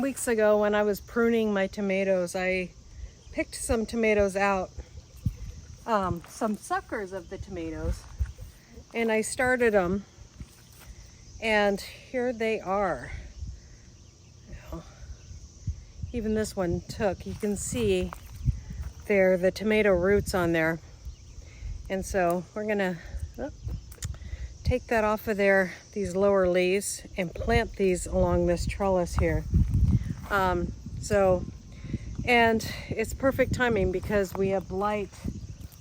weeks ago when I was pruning my tomatoes, I picked some tomatoes out, some suckers of the tomatoes, and I started them, and here they are. Even this one took. You can see there the tomato roots on there, and so we're gonna take that off of there, these lower leaves, and plant these along this trellis here. And it's perfect timing because we have blight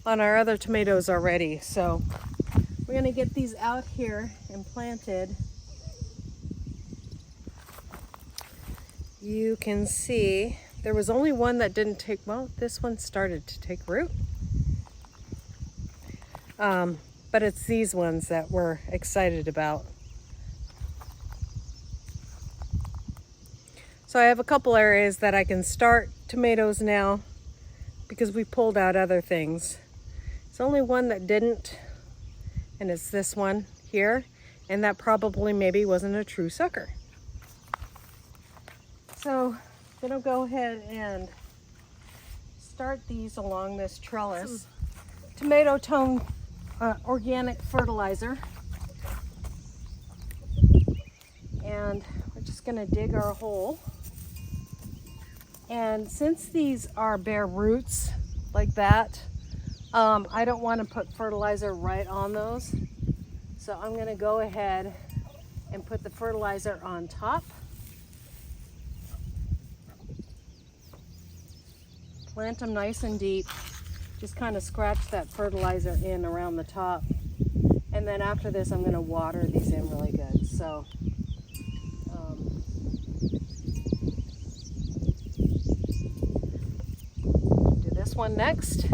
on our other tomatoes already. So we're gonna get these out here and planted. You can see there was only one that didn't take, well, this one started to take root. But it's these ones that we're excited about. So I have a couple areas that I can start tomatoes now because we pulled out other things. It's only one that didn't, and it's this one here, and that probably maybe wasn't a true sucker. So I'm gonna go ahead and start these along this trellis. Tomato tone organic fertilizer. And we're just gonna dig our hole. And since these are bare roots like that, I don't want to put fertilizer right on those. So I'm gonna go ahead and put the fertilizer on top. Plant them nice and deep. Just kind of scratch that fertilizer in around the top. And then after this, I'm gonna water these in really good. So, do this one next.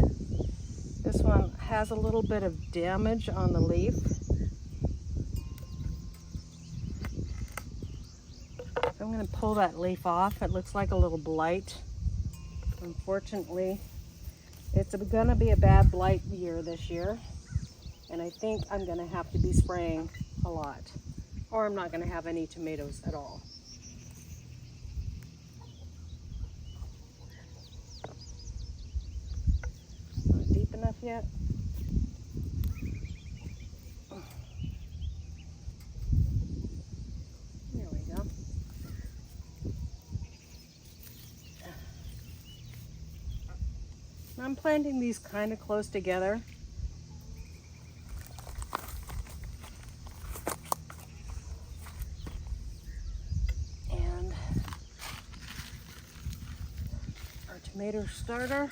This one has a little bit of damage on the leaf. I'm gonna pull that leaf off. It looks like a little blight. Unfortunately, it's gonna be a bad blight year this year, and I think I'm gonna have to be spraying a lot, or I'm not gonna have any tomatoes at all. Not deep enough yet. There we go. I'm planting these kind of close together. And our tomato starter.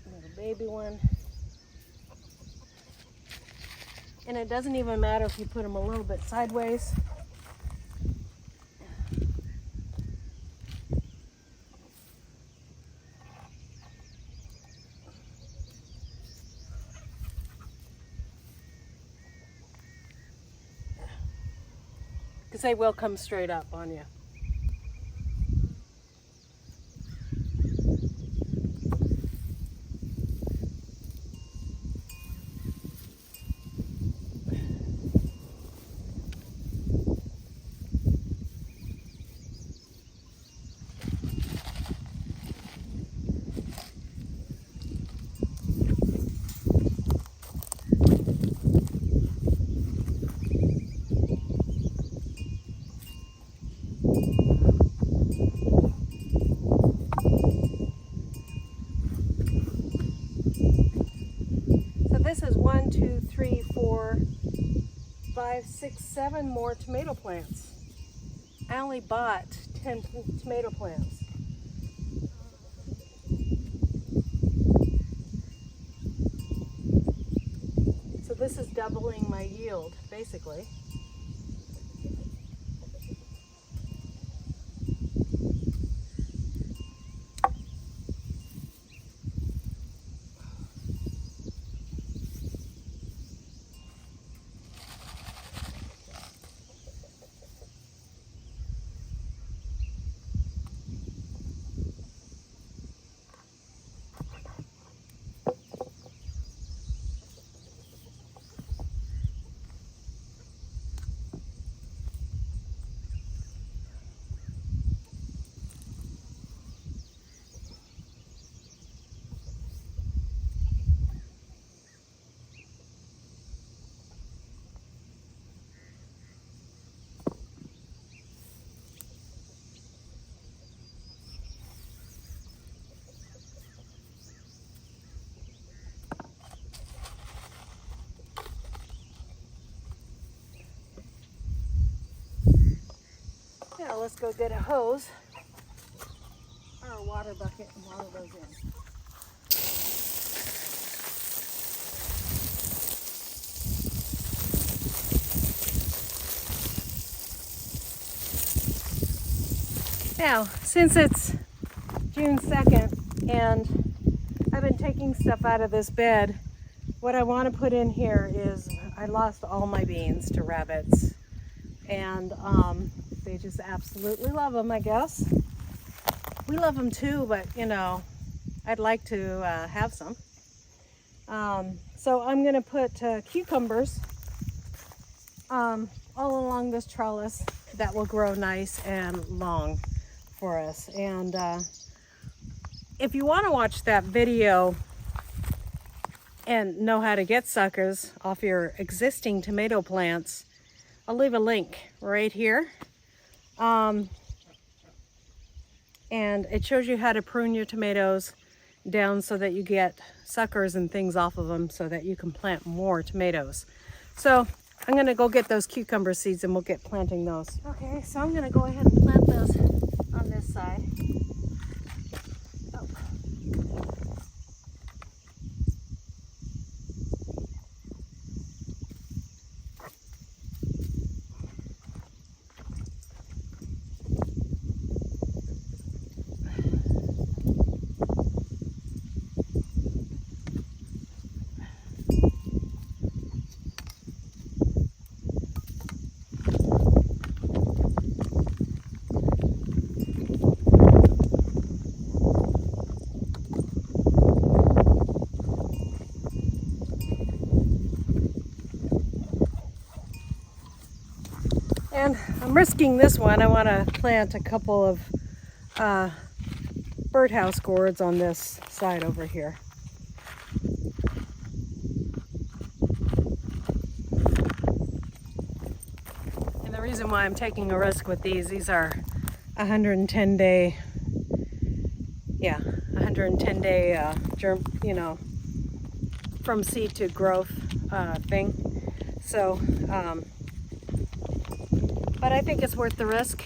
Little baby one. And it doesn't even matter if you put them a little bit sideways. Because they will come straight up on you. This is 1, 2, 3, 4, 5, 6, 7 more tomato plants. I only bought 10 tomato plants. So this is doubling my yield, basically. Now let's go get a hose or a water bucket and water those in. Now, since it's June 2nd and I've been taking stuff out of this bed, what I want to put in here is I lost all my beans to rabbits, and they just absolutely love them, I guess. We love them too, but you know, I'd like to have some. So I'm going to put cucumbers all along this trellis that will grow nice and long for us. And if you want to watch that video and know how to get suckers off your existing tomato plants, I'll leave a link right here. And it shows you how to prune your tomatoes down so that you get suckers and things off of them so that you can plant more tomatoes. So I'm gonna go get those cucumber seeds and we'll get planting those. Okay, so I'm gonna go ahead and plant those on this side. Oh. And I'm risking this one. I want to plant a couple of birdhouse gourds on this side over here. And the reason why I'm taking a risk with these are 110 day germ, you know, from seed to growth thing. So but I think it's worth the risk.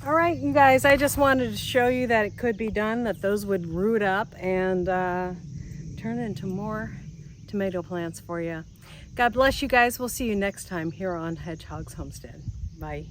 All right, you guys, I just wanted to show you that it could be done, that those would root up and turn into more tomato plants for you. God bless you guys. We'll see you next time here on Hedgehog's Homestead. Bye.